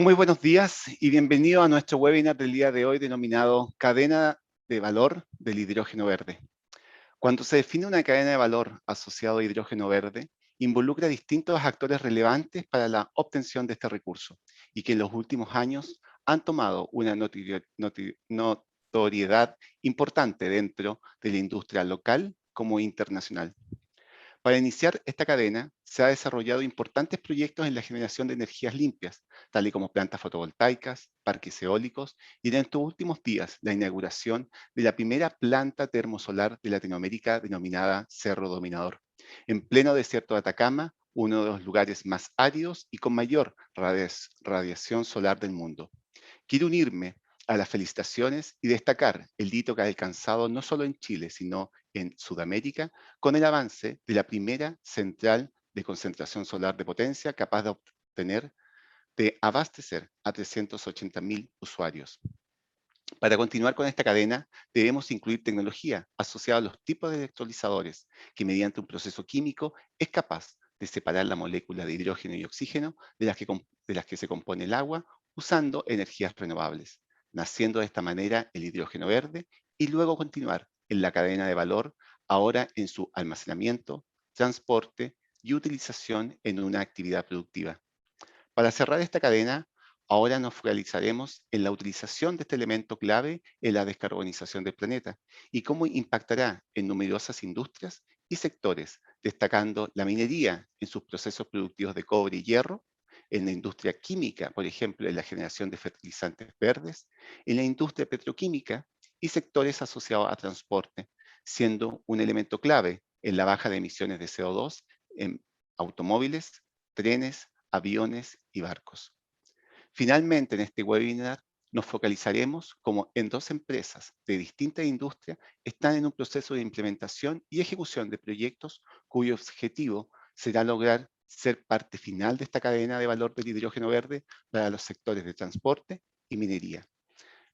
Muy buenos días y bienvenido a nuestro webinar del día de hoy denominado Cadena de Valor del Hidrógeno Verde. Cuando se define una cadena de valor asociada a hidrógeno verde, involucra a distintos actores relevantes para la obtención de este recurso y que en los últimos años han tomado una notoriedad importante dentro de la industria local como internacional. Para iniciar esta cadena, se han desarrollado importantes proyectos en la generación de energías limpias, tal y como plantas fotovoltaicas, parques eólicos y en estos últimos días la inauguración de la primera planta termosolar de Latinoamérica denominada Cerro Dominador, en pleno desierto de Atacama, uno de los lugares más áridos y con mayor radiación solar del mundo. Quiero unirme a las felicitaciones y destacar el hito que ha alcanzado no solo en Chile, sino en Sudamérica, con el avance de la primera central de concentración solar de potencia capaz de abastecer a 380.000 usuarios. Para continuar con esta cadena, debemos incluir tecnología asociada a los tipos de electrolizadores, que mediante un proceso químico es capaz de separar la molécula de hidrógeno y oxígeno de las que se compone el agua usando energías renovables, naciendo de esta manera el hidrógeno verde y luego continuar en la cadena de valor, ahora en su almacenamiento, transporte y utilización en una actividad productiva. Para cerrar esta cadena, ahora nos focalizaremos en la utilización de este elemento clave en la descarbonización del planeta y cómo impactará en numerosas industrias y sectores, destacando la minería en sus procesos productivos de cobre y hierro, en la industria química, por ejemplo, en la generación de fertilizantes verdes, en la industria petroquímica y sectores asociados a transporte, siendo un elemento clave en la baja de emisiones de CO2 en automóviles, trenes, aviones y barcos. Finalmente, en este webinar nos focalizaremos como en dos empresas de distintas industrias están en un proceso de implementación y ejecución de proyectos cuyo objetivo será lograr ser parte final de esta cadena de valor del hidrógeno verde para los sectores de transporte y minería.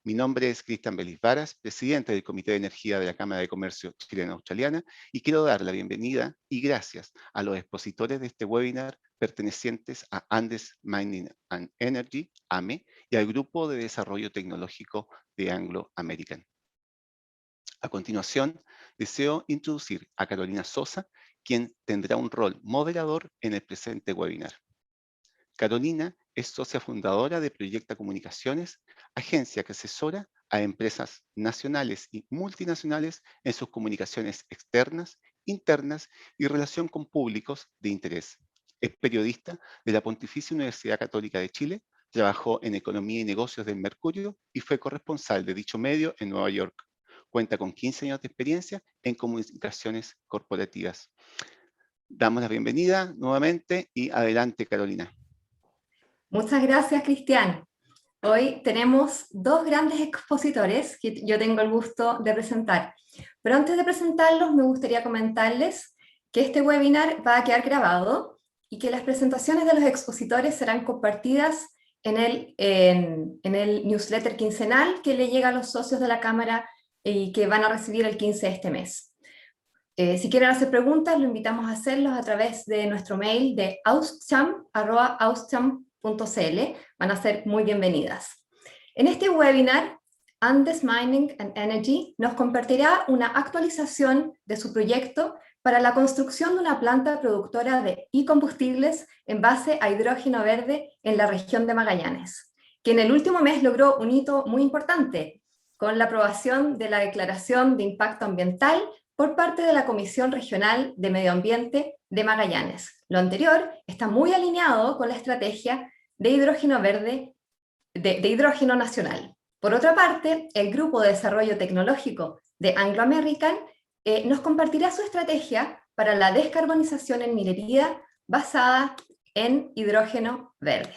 Mi nombre es Cristian Belis Varas, presidente del Comité de Energía de la Cámara de Comercio Chileno-Australiana, y quiero dar la bienvenida y gracias a los expositores de este webinar pertenecientes a Andes Mining and Energy, AME, y al Grupo de Desarrollo Tecnológico de Anglo American. A continuación, deseo introducir a Carolina Sosa, quien tendrá un rol moderador en el presente webinar. Carolina es socia fundadora de Proyecta Comunicaciones, agencia que asesora a empresas nacionales y multinacionales en sus comunicaciones externas, internas y relación con públicos de interés. Es periodista de la Pontificia Universidad Católica de Chile, trabajó en Economía y Negocios del Mercurio y fue corresponsal de dicho medio en Nueva York. Cuenta con 15 años de experiencia en comunicaciones corporativas. Damos la bienvenida nuevamente y adelante, Carolina. Muchas gracias, Cristian. Hoy tenemos dos grandes expositores que yo tengo el gusto de presentar. Pero antes de presentarlos, me gustaría comentarles que este webinar va a quedar grabado y que las presentaciones de los expositores serán compartidas en el newsletter quincenal que le llega a los socios de la Cámara y que van a recibir el 15 de este mes. Si quieren hacer preguntas, lo invitamos a hacerlos a través de nuestro mail de auscham@auscham.cl. Van a ser muy bienvenidas. En este webinar, Andes Mining and Energy nos compartirá una actualización de su proyecto para la construcción de una planta productora de e-combustibles en base a hidrógeno verde en la región de Magallanes, que en el último mes logró un hito muy importante, con la aprobación de la Declaración de Impacto Ambiental por parte de la Comisión Regional de Medio Ambiente de Magallanes. Lo anterior está muy alineado con la estrategia de hidrógeno verde, de hidrógeno nacional. Por otra parte, el Grupo de Desarrollo Tecnológico de Anglo American nos compartirá su estrategia para la descarbonización en minería basada en hidrógeno verde.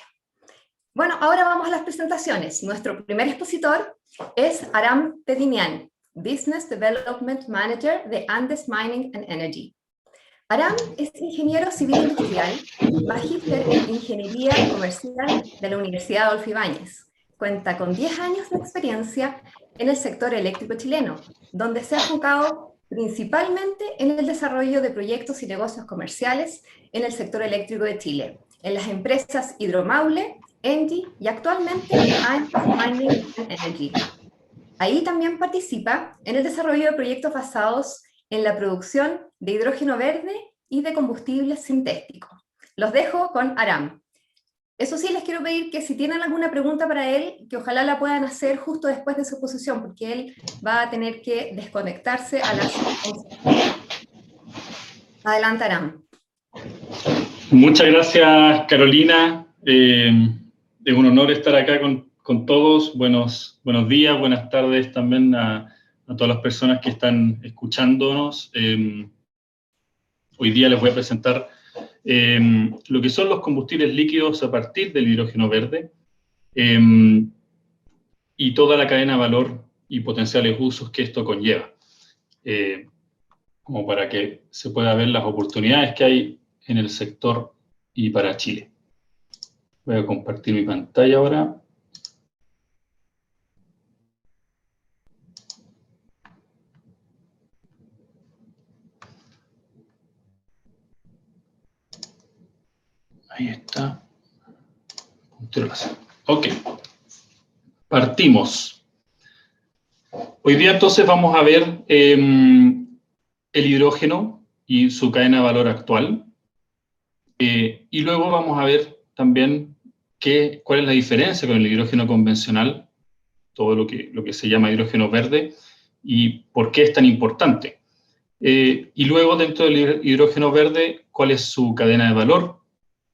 Bueno, ahora vamos a las presentaciones. Nuestro primer expositor es Aram Pedimian, Business Development Manager de Andes Mining and Energy. Aram es ingeniero civil industrial, magíster en Ingeniería Comercial de la Universidad Adolfo Ibáñez. Cuenta con 10 años de experiencia en el sector eléctrico chileno, donde se ha enfocado principalmente en el desarrollo de proyectos y negocios comerciales en el sector eléctrico de Chile. en las empresas Hidromaule, Engie y actualmente AMP Mining Energy. Ahí también participa en el desarrollo de proyectos basados en la producción de hidrógeno verde y de combustibles sintéticos. Los dejo con Aram. Eso sí, les quiero pedir que si tienen alguna pregunta para él, que ojalá la puedan hacer justo después de su exposición, porque él va a tener que desconectarse a las 11. Adelante, Aram. Muchas gracias, Carolina. Es un honor estar acá con todos. Buenos días, buenas tardes también a todas las personas que están escuchándonos. Hoy día les voy a presentar lo que son los combustibles líquidos a partir del hidrógeno verde y toda la cadena de valor y potenciales usos que esto conlleva, como para que se pueda ver las oportunidades que hay en el sector y para Chile. Voy a compartir mi pantalla ahora. Ahí está. Ok. Partimos. Hoy día entonces vamos a ver el hidrógeno y su cadena de valor actual. Y luego vamos a ver también cuál es la diferencia con el hidrógeno convencional, todo lo que se llama hidrógeno verde, y por qué es tan importante. Y luego, dentro del hidrógeno verde, cuál es su cadena de valor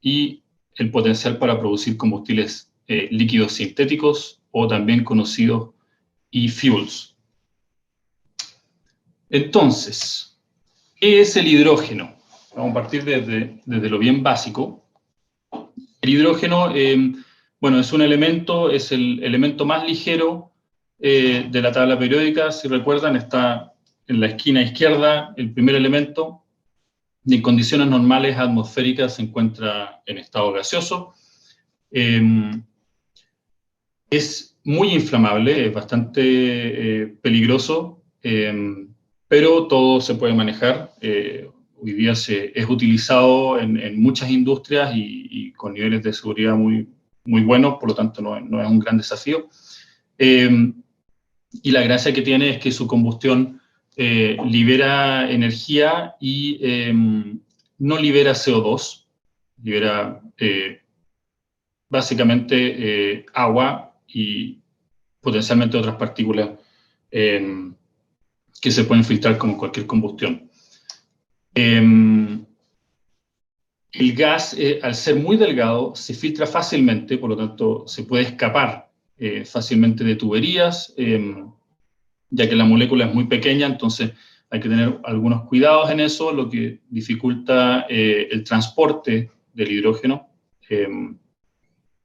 y el potencial para producir combustibles líquidos sintéticos o también conocidos e-fuels. Entonces, ¿qué es el hidrógeno? Vamos a partir desde lo bien básico. El hidrógeno, bueno, es el elemento más ligero de la tabla periódica. Si recuerdan, está en la esquina izquierda el primer elemento. Y en condiciones normales atmosféricas se encuentra en estado gaseoso. Es muy inflamable, es bastante peligroso, pero todo se puede manejar. Hoy día es utilizado en muchas industrias y con niveles de seguridad muy buenos, por lo tanto no es un gran desafío. Y la gracia que tiene es que su combustión libera energía y no libera CO2, libera básicamente agua y potencialmente otras partículas que se pueden filtrar como cualquier combustión. El gas, al ser muy delgado, se filtra fácilmente, por lo tanto se puede escapar fácilmente de tuberías, ya que la molécula es muy pequeña, entonces hay que tener algunos cuidados en eso, lo que dificulta el transporte del hidrógeno,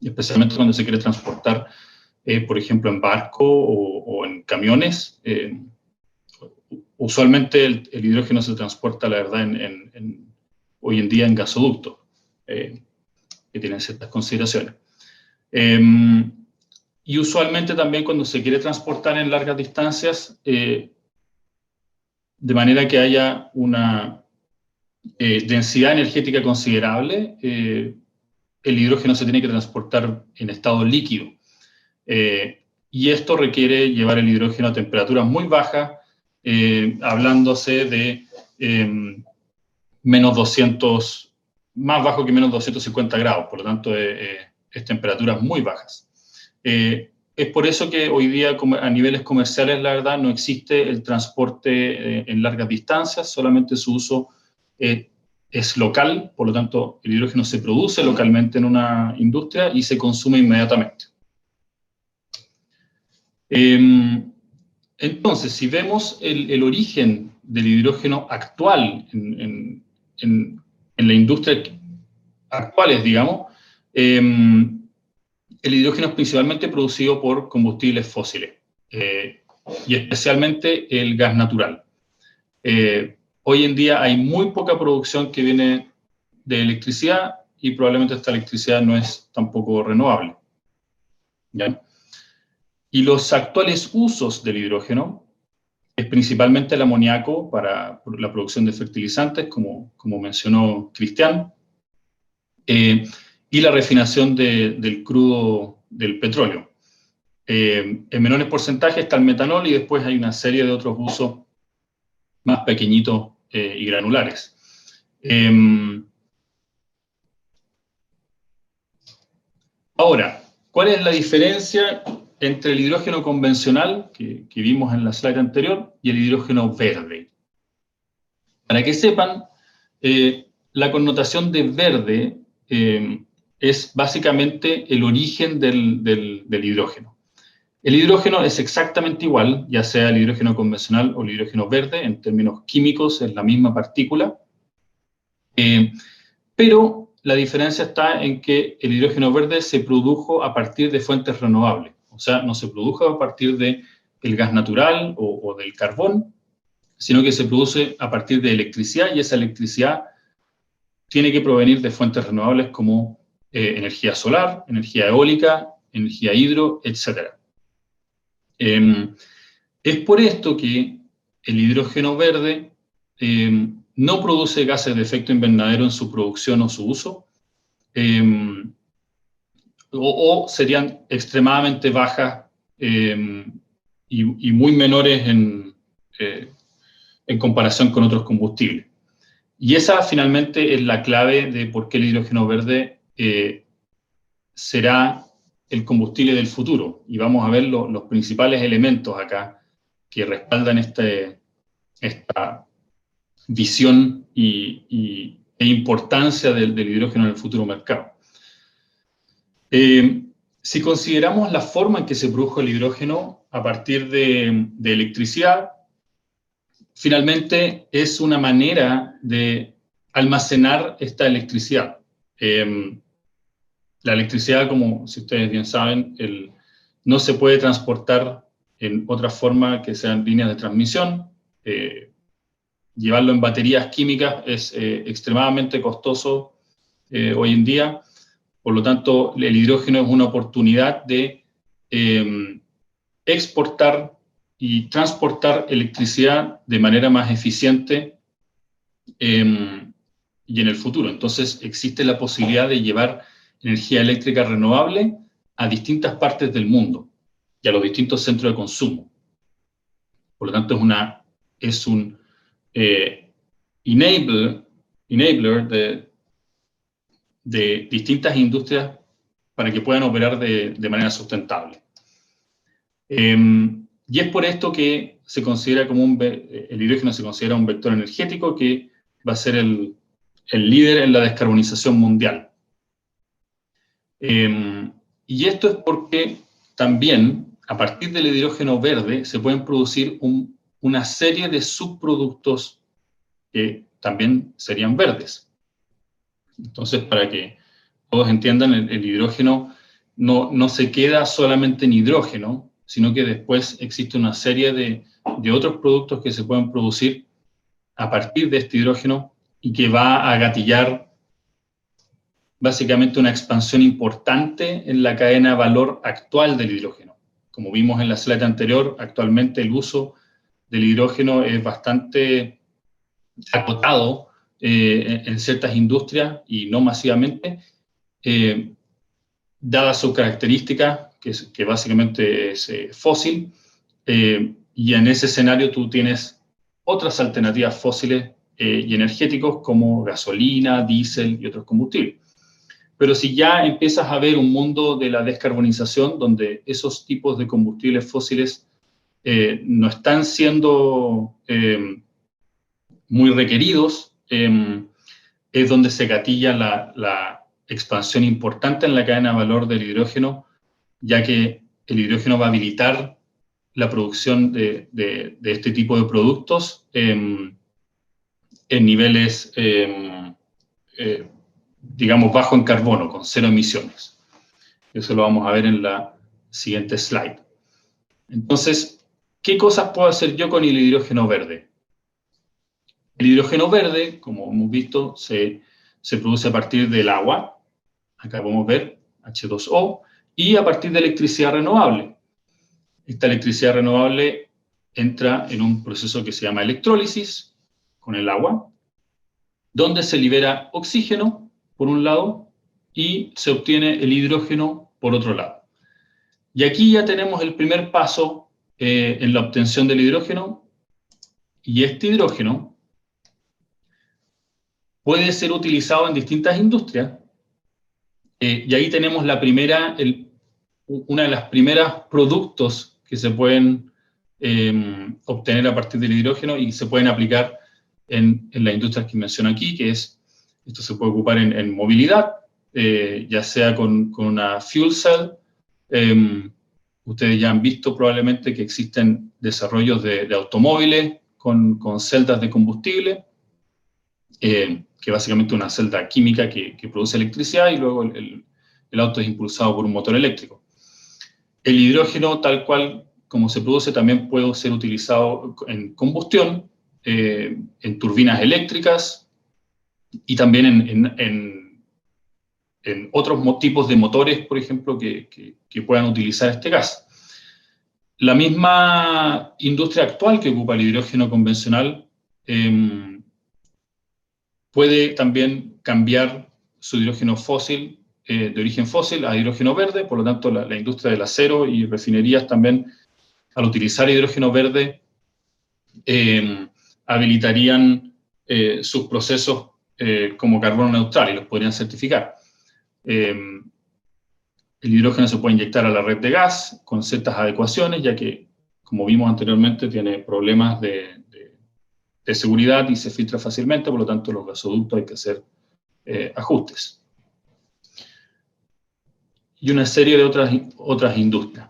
especialmente cuando se quiere transportar, por ejemplo, en barco o en camiones. Usualmente el hidrógeno se transporta, la verdad, hoy en día en gasoductos, que tienen ciertas consideraciones. Y usualmente también cuando se quiere transportar en largas distancias, de manera que haya una densidad energética considerable, el hidrógeno se tiene que transportar en estado líquido. Y esto requiere llevar el hidrógeno a temperaturas muy bajas, hablándose de más bajo que menos 250 grados, por lo tanto es temperaturas muy bajas. Es por eso que hoy día a niveles comerciales, la verdad, no existe el transporte en largas distancias, solamente su uso es local, por lo tanto el hidrógeno se produce localmente en una industria y se consume inmediatamente. Entonces, si vemos el origen del hidrógeno actual en la industria actuales, digamos, el hidrógeno es principalmente producido por combustibles fósiles, y especialmente el gas natural. Hoy en día hay muy poca producción que viene de electricidad y probablemente esta electricidad no es tampoco renovable, ¿ya? Y los actuales usos del hidrógeno es principalmente el amoníaco para la producción de fertilizantes, como mencionó Cristian, y la refinación del crudo del petróleo. En menores porcentajes está el metanol y después hay una serie de otros usos más pequeñitos y granulares. Ahora, ¿cuál es la diferencia entre el hidrógeno convencional, que vimos en la slide anterior, y el hidrógeno verde? Para que sepan, la connotación de verde es básicamente el origen del hidrógeno. El hidrógeno es exactamente igual, ya sea el hidrógeno convencional o el hidrógeno verde, en términos químicos es la misma partícula, pero la diferencia está en que el hidrógeno verde se produjo a partir de fuentes renovables, o sea, no se produjo a partir del gas natural o del carbón, sino que se produce a partir de electricidad, y esa electricidad tiene que provenir de fuentes renovables como energía solar, energía eólica, energía hidro, etc. Es por esto que el hidrógeno verde no produce gases de efecto invernadero en su producción o su uso, o serían extremadamente bajas y muy menores en comparación con otros combustibles. Y esa finalmente es la clave de por qué el hidrógeno verde será el combustible del futuro. Y vamos a ver los principales elementos acá que respaldan esta visión e importancia del hidrógeno en el futuro mercado. Si consideramos la forma en que se produjo el hidrógeno a partir de electricidad, finalmente es una manera de almacenar esta electricidad. La electricidad, como si ustedes bien saben, no se puede transportar en otra forma que sean líneas de transmisión. Llevarlo en baterías químicas es extremadamente costoso hoy en día. Por lo tanto, el hidrógeno es una oportunidad de exportar y transportar electricidad de manera más eficiente y en el futuro. Entonces, existe la posibilidad de llevar energía eléctrica renovable a distintas partes del mundo y a los distintos centros de consumo. Por lo tanto, es un enabler de distintas industrias para que puedan operar de manera sustentable. Y es por esto que se considera el hidrógeno se considera un vector energético que va a ser el líder en la descarbonización mundial. Y esto es porque también, a partir del hidrógeno verde, se pueden producir una serie de subproductos que también serían verdes. Entonces, para que todos entiendan, el hidrógeno no se queda solamente en hidrógeno, sino que después existe una serie de otros productos que se pueden producir a partir de este hidrógeno y que va a gatillar básicamente una expansión importante en la cadena de valor actual del hidrógeno. Como vimos en la slide anterior, actualmente el uso del hidrógeno es bastante acotado en ciertas industrias y no masivamente, dada su característica, que básicamente es fósil, y en ese escenario tú tienes otras alternativas fósiles y energéticos como gasolina, diésel y otros combustibles. Pero si ya empiezas a ver un mundo de la descarbonización donde esos tipos de combustibles fósiles no están siendo muy requeridos, es donde se gatilla la expansión importante en la cadena de valor del hidrógeno, ya que el hidrógeno va a habilitar la producción de este tipo de productos en niveles, digamos, bajo en carbono, con 0 emisiones. Eso lo vamos a ver en la siguiente slide. Entonces, ¿qué cosas puedo hacer yo con el hidrógeno verde? El hidrógeno verde, como hemos visto, se produce a partir del agua. Acá podemos ver H2O, y a partir de electricidad renovable. Esta electricidad renovable entra en un proceso que se llama electrólisis con el agua, donde se libera oxígeno, por un lado, y se obtiene el hidrógeno por otro lado. Y aquí ya tenemos el primer paso en la obtención del hidrógeno, y este hidrógeno puede ser utilizado en distintas industrias, y ahí tenemos una de las primeras productos que se pueden obtener a partir del hidrógeno y se pueden aplicar en las industrias que menciono aquí, que es, esto se puede ocupar en movilidad, ya sea con una fuel cell. Ustedes ya han visto probablemente que existen desarrollos de automóviles con celdas de combustible, que básicamente es una celda química que produce electricidad, y luego el auto es impulsado por un motor eléctrico. El hidrógeno, tal cual como se produce, también puede ser utilizado en combustión, en turbinas eléctricas, y también en otros tipos de motores, por ejemplo, que puedan utilizar este gas. La misma industria actual que ocupa el hidrógeno convencional puede también cambiar su hidrógeno fósil, de origen fósil, a hidrógeno verde. Por lo tanto, la industria del acero y refinerías también, al utilizar hidrógeno verde, habilitarían sus procesos como carbono neutral y los podrían certificar. El hidrógeno se puede inyectar a la red de gas con ciertas adecuaciones, ya que, como vimos anteriormente, tiene problemas de seguridad y se filtra fácilmente. Por lo tanto, los gasoductos hay que hacer ajustes. Y una serie de otras industrias.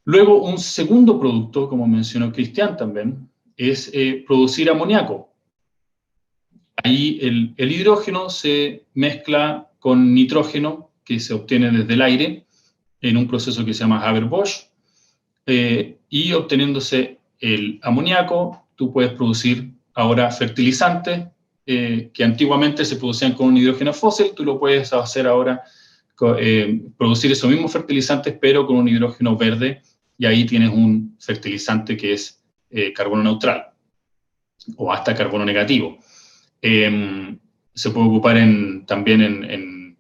Luego, un segundo producto, como mencionó Cristian también, es producir amoníaco. Ahí el hidrógeno se mezcla con nitrógeno que se obtiene desde el aire en un proceso que se llama Haber-Bosch, y obteniéndose el amoníaco, tú puedes producir ahora fertilizantes que antiguamente se producían con un hidrógeno fósil. Tú lo puedes hacer ahora, producir esos mismos fertilizantes, pero con un hidrógeno verde, y ahí tienes un fertilizante que es carbono neutral, o hasta carbono negativo. Se puede ocupar también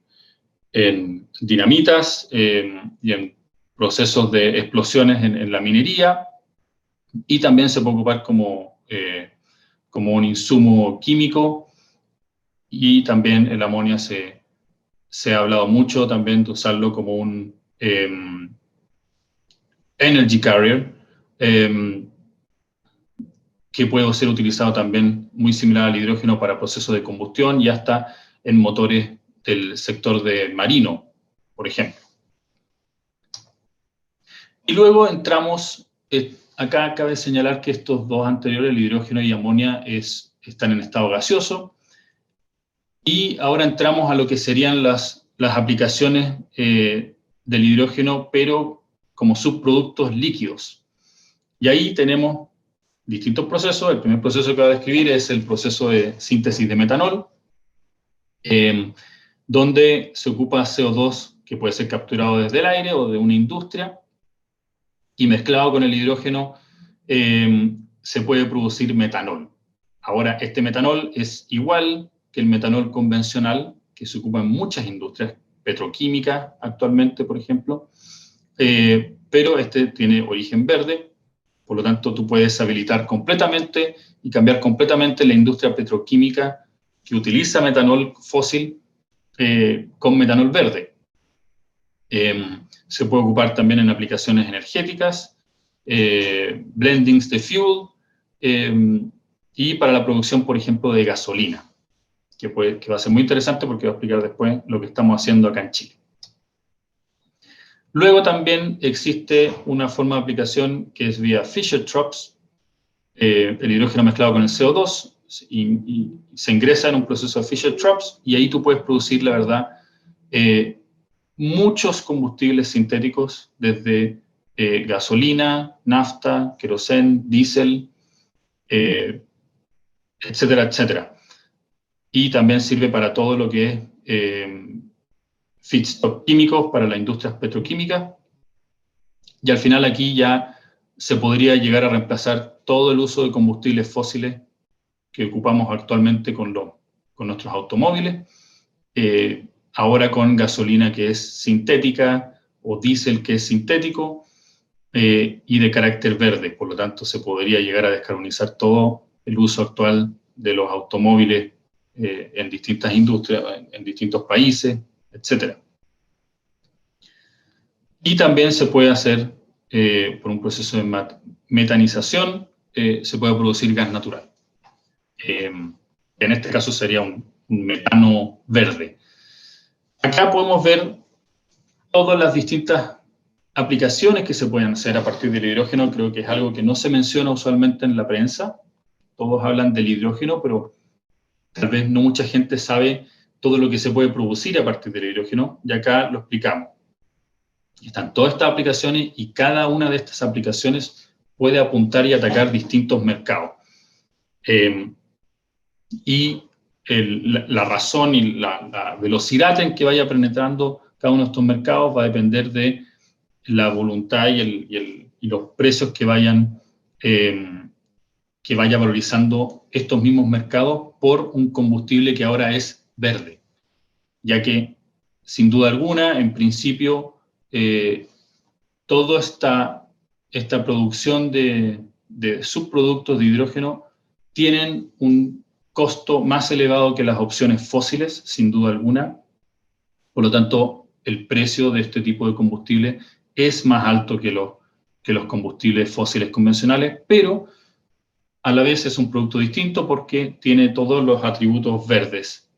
en dinamitas y en procesos de explosiones en la minería, y también se puede ocupar como un insumo químico, y también el amonio se ha hablado mucho también de usarlo como un energy carrier, que puede ser utilizado también muy similar al hidrógeno para procesos de combustión y hasta en motores del sector marino, por ejemplo. Y luego entramos, acá cabe señalar que estos dos anteriores, el hidrógeno y amonia, están en estado gaseoso, y ahora entramos a lo que serían las aplicaciones del hidrógeno, pero como subproductos líquidos. Y ahí tenemos distintos procesos. El primer proceso que voy a describir es el proceso de síntesis de metanol, donde se ocupa CO2 que puede ser capturado desde el aire o de una industria, y mezclado con el hidrógeno se puede producir metanol. Ahora, este metanol es igual que el metanol convencional, que se ocupa en muchas industrias petroquímicas actualmente, por ejemplo, pero este tiene origen verde. Por lo tanto, tú puedes habilitar completamente y cambiar completamente la industria petroquímica que utiliza metanol fósil con metanol verde. Se puede ocupar también en aplicaciones energéticas, blendings de fuel, y para la producción, por ejemplo, de gasolina, que va a ser muy interesante porque va a explicar después lo que estamos haciendo acá en Chile. Luego también existe una forma de aplicación que es vía Fischer-Tropsch, el hidrógeno mezclado con el CO2, y se ingresa en un proceso de Fischer-Tropsch, y ahí tú puedes producir, la verdad, muchos combustibles sintéticos, desde gasolina, nafta, queroseno, diésel, etcétera, etcétera. Y también sirve para todo lo que es feedstock químicos para las industrias petroquímicas, y al final aquí ya se podría llegar a reemplazar todo el uso de combustibles fósiles que ocupamos actualmente con nuestros automóviles, ahora con gasolina que es sintética o diésel que es sintético y de carácter verde. Por lo tanto, se podría llegar a descarbonizar todo el uso actual de los automóviles en distintas industrias, en distintos países, etc. Y también se puede hacer, por un proceso de metanización, se puede producir gas natural. En este caso sería un metano verde. Acá podemos ver todas las distintas aplicaciones que se pueden hacer a partir del hidrógeno. Creo que es algo que no se menciona usualmente en la prensa. Todos hablan del hidrógeno, pero tal vez no mucha gente sabe todo lo que se puede producir a partir del hidrógeno, y acá lo explicamos. Están todas estas aplicaciones y cada una de estas aplicaciones puede apuntar y atacar distintos mercados. La razón y la velocidad en que vaya penetrando cada uno de estos mercados va a depender de la voluntad y los precios que vaya valorizando estos mismos mercados por un combustible que ahora es verde, ya que, sin duda alguna, en principio, toda esta producción de subproductos de hidrógeno tienen un costo más elevado que las opciones fósiles, sin duda alguna. Por lo tanto, el precio de este tipo de combustible es más alto que los combustibles fósiles convencionales, pero a la vez es un producto distinto porque tiene todos los atributos verdes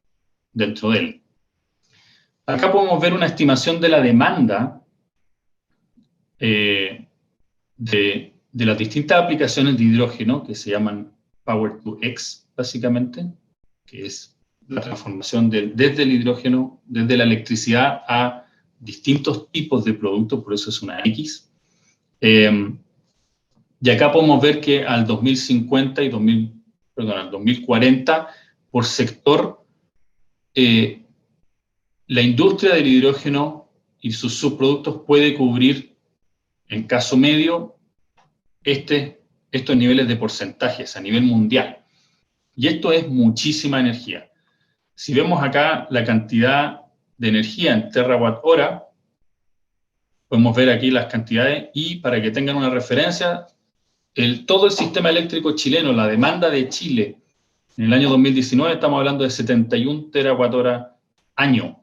dentro de él. Acá podemos ver una estimación de la demanda de las distintas aplicaciones de hidrógeno que se llaman Power to X, básicamente, que es la transformación desde el hidrógeno, desde la electricidad a distintos tipos de productos, por eso es una X. Y acá podemos ver que al 2050 y al 2040, por sector, la industria del hidrógeno y sus subproductos puede cubrir, en caso medio, estos niveles de porcentajes a nivel mundial. Y esto es muchísima energía. Si vemos acá la cantidad de energía en terawatt-hora, podemos ver aquí las cantidades y, para que tengan una referencia, todo el sistema eléctrico chileno, la demanda de Chile en el año 2019, estamos hablando de 71 terawatt-hora año.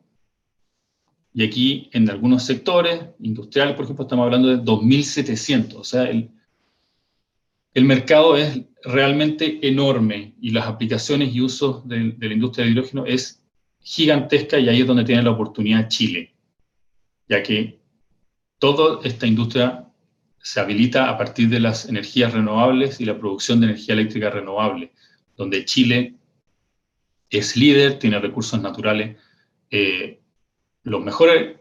Y aquí, en algunos sectores industriales, por ejemplo, estamos hablando de 2.700. O sea, el mercado es realmente enorme y las aplicaciones y usos de la industria del hidrógeno es gigantesca, y ahí es donde tiene la oportunidad Chile, ya que toda esta industria se habilita a partir de las energías renovables y la producción de energía eléctrica renovable, donde Chile es líder, tiene recursos naturales,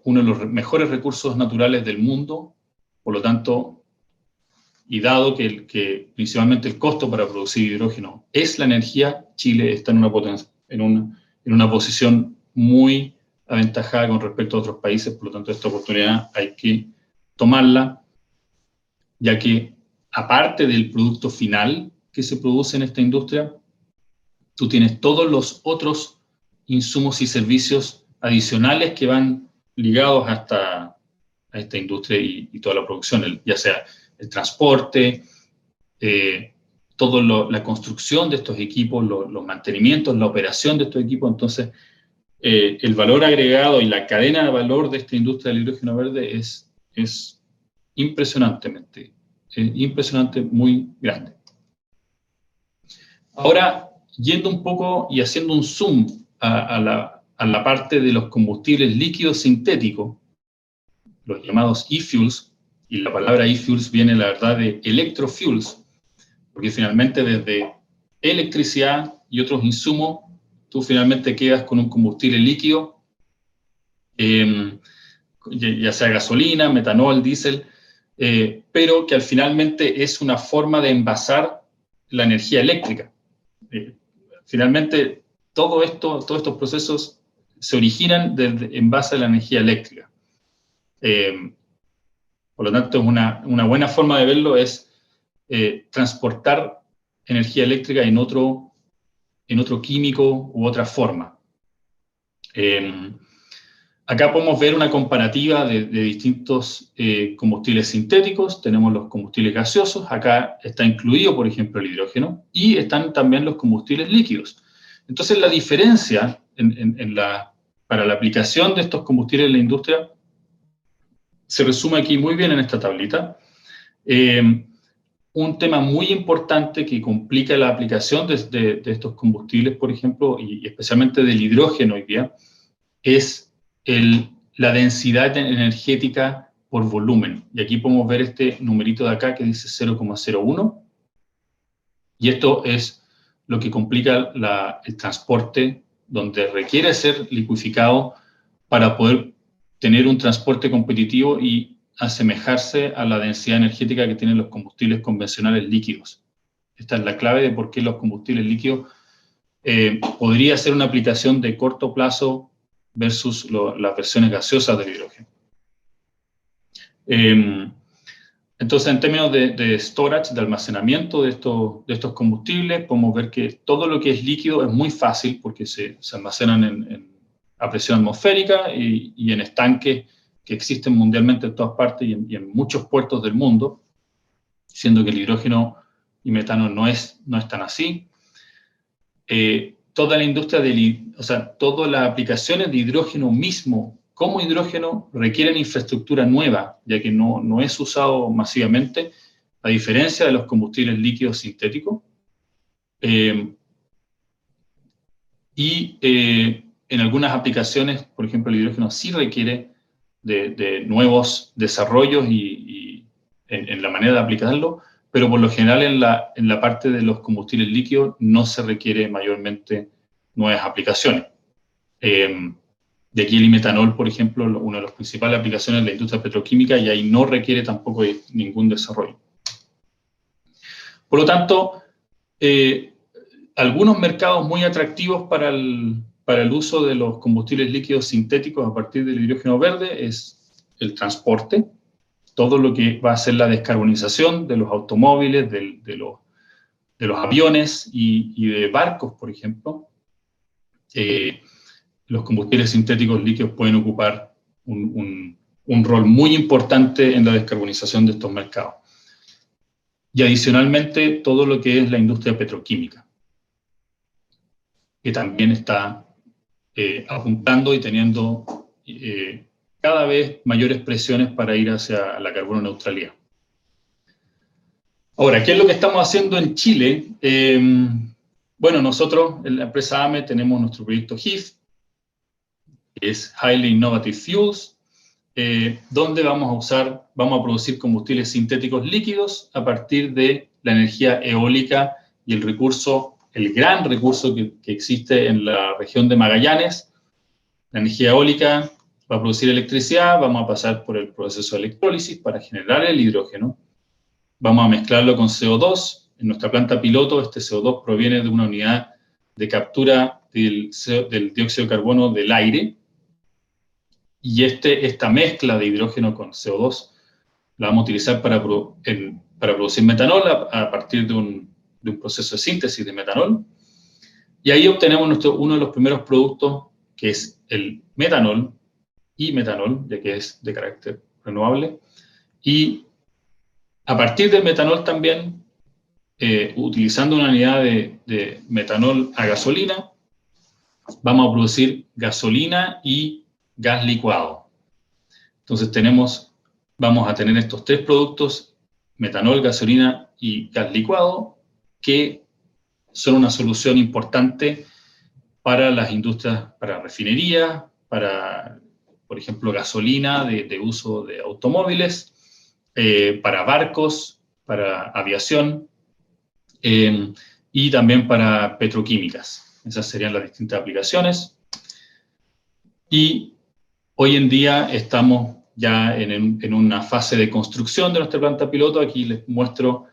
uno de los mejores recursos naturales del mundo. Por lo tanto, y dado que principalmente el costo para producir hidrógeno es la energía, Chile está en una posición muy aventajada con respecto a otros países. Por lo tanto, esta oportunidad hay que tomarla, ya que, aparte del producto final que se produce en esta industria, tú tienes todos los otros insumos y servicios adicionales que van ligados a esta industria y toda la producción, ya sea el transporte, toda la construcción de estos equipos, los mantenimientos, la operación de estos equipos. Entonces, el valor agregado y la cadena de valor de esta industria del hidrógeno verde es impresionante, muy grande. Ahora, yendo un poco y haciendo un zoom a la parte de los combustibles líquidos sintéticos, los llamados e-fuels, y la palabra e-fuels viene, la verdad, de electrofuels, porque finalmente desde electricidad y otros insumos, tú finalmente quedas con un combustible líquido, ya sea gasolina, metanol, diésel, pero que finalmente es una forma de envasar la energía eléctrica. Finalmente, todos estos procesos se originan en base a la energía eléctrica. Por lo tanto, una buena forma de verlo es transportar energía eléctrica en otro químico u otra forma. Acá podemos ver una comparativa de distintos combustibles sintéticos. Tenemos los combustibles gaseosos, acá está incluido, por ejemplo, el hidrógeno, y están también los combustibles líquidos. Entonces, la diferencia para la aplicación de estos combustibles en la industria se resume aquí muy bien en esta tablita. Un tema muy importante que complica la aplicación de estos combustibles, por ejemplo, y especialmente del hidrógeno hoy día, es la densidad energética por volumen. Y aquí podemos ver este numerito de acá que dice 0,01. Y esto es lo que complica el transporte, donde requiere ser licuificado para poder tener un transporte competitivo y asemejarse a la densidad energética que tienen los combustibles convencionales líquidos. Esta es la clave de por qué los combustibles líquidos podría ser una aplicación de corto plazo versus las versiones gaseosas del hidrógeno. Entonces, en términos de storage, de almacenamiento de estos combustibles, podemos ver que todo lo que es líquido es muy fácil porque se almacenan a presión atmosférica y en estanques que existen mundialmente en todas partes y en muchos puertos del mundo, siendo que el hidrógeno y metano no es tan así. Toda la industria todas las aplicaciones de hidrógeno mismo como hidrógeno requieren infraestructura nueva, ya que no es usado masivamente, a diferencia de los combustibles líquidos sintéticos. En algunas aplicaciones, por ejemplo, el hidrógeno sí requiere de nuevos desarrollos y en la manera de aplicarlo, pero por lo general en la parte de los combustibles líquidos no se requiere mayormente nuevas aplicaciones. De aquí el metanol, por ejemplo, una de las principales aplicaciones de la industria petroquímica, y ahí no requiere tampoco ningún desarrollo. Por lo tanto, algunos mercados muy atractivos para el uso de los combustibles líquidos sintéticos a partir del hidrógeno verde es el transporte, todo lo que va a ser la descarbonización de los automóviles, de los aviones y de barcos, por ejemplo. Los combustibles sintéticos líquidos pueden ocupar un rol muy importante en la descarbonización de estos mercados. Y adicionalmente, todo lo que es la industria petroquímica, que también está apuntando y teniendo cada vez mayores presiones para ir hacia la carbono neutralidad. Ahora, ¿qué es lo que estamos haciendo en Chile? Bueno, nosotros en la empresa AME tenemos nuestro proyecto HIF, que es Highly Innovative Fuels, donde vamos a producir combustibles sintéticos líquidos a partir de la energía eólica y el gran recurso que existe en la región de Magallanes. La energía eólica va a producir electricidad, vamos a pasar por el proceso de electrólisis para generar el hidrógeno, vamos a mezclarlo con CO2. En nuestra planta piloto, este CO2 proviene de una unidad de captura del dióxido de carbono del aire, y esta mezcla de hidrógeno con CO2 la vamos a utilizar para producir metanol a partir de un proceso de síntesis de metanol. Y ahí obtenemos uno de los primeros productos, que es el metanol y metanol, ya que es de carácter renovable. Y a partir del metanol también, utilizando una unidad de metanol a gasolina, vamos a producir gasolina y gas licuado. Entonces vamos a tener estos tres productos, metanol, gasolina y gas licuado, que son una solución importante para las industrias, para refinería, para, por ejemplo, gasolina de uso de automóviles, para barcos, para aviación y también para petroquímicas. Esas serían las distintas aplicaciones. Y hoy en día estamos ya en una fase de construcción de nuestra planta piloto. Aquí les muestro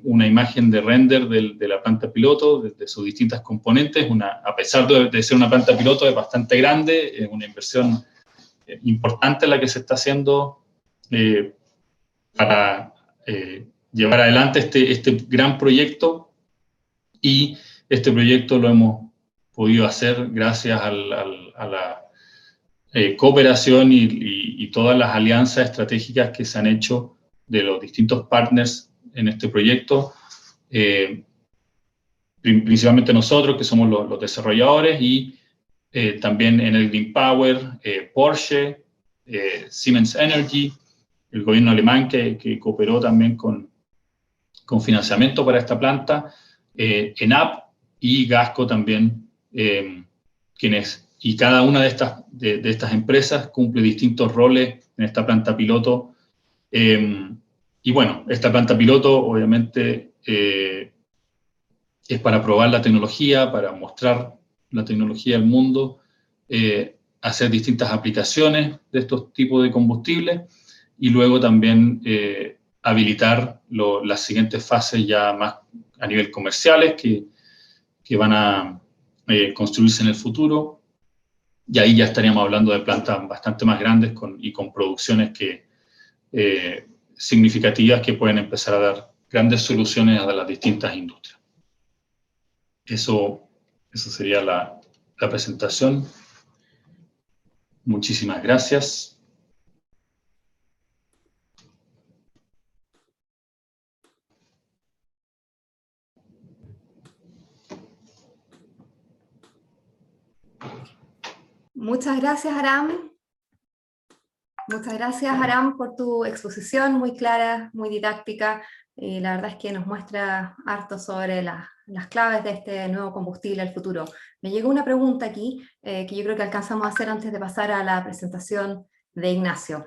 una imagen de render de la planta piloto, de sus distintas componentes. A pesar de ser una planta piloto, es bastante grande, es una inversión importante la que se está haciendo para llevar adelante este gran proyecto. Y este proyecto lo hemos podido hacer gracias a cooperación y todas las alianzas estratégicas que se han hecho de los distintos partners en este proyecto, principalmente nosotros, que somos los desarrolladores, y también Enel Green Power, Porsche, Siemens Energy, el gobierno alemán que cooperó también con financiamiento para esta planta, ENAP y Gasco también, y cada una de estas empresas cumple distintos roles en esta planta piloto. Y bueno, esta planta piloto obviamente es para probar la tecnología, para mostrar la tecnología al mundo, hacer distintas aplicaciones de estos tipos de combustibles y luego también habilitar las siguientes fases ya más a nivel comerciales que van a construirse en el futuro. Y ahí ya estaríamos hablando de plantas bastante más grandes y con producciones significativas que pueden empezar a dar grandes soluciones a las distintas industrias. Eso sería la presentación. Muchísimas gracias. Muchas gracias, Aram. Muchas gracias, Aram, por tu exposición muy clara, muy didáctica. La verdad es que nos muestra harto sobre las claves de este nuevo combustible al futuro. Me llegó una pregunta aquí que yo creo que alcanzamos a hacer antes de pasar a la presentación de Ignacio.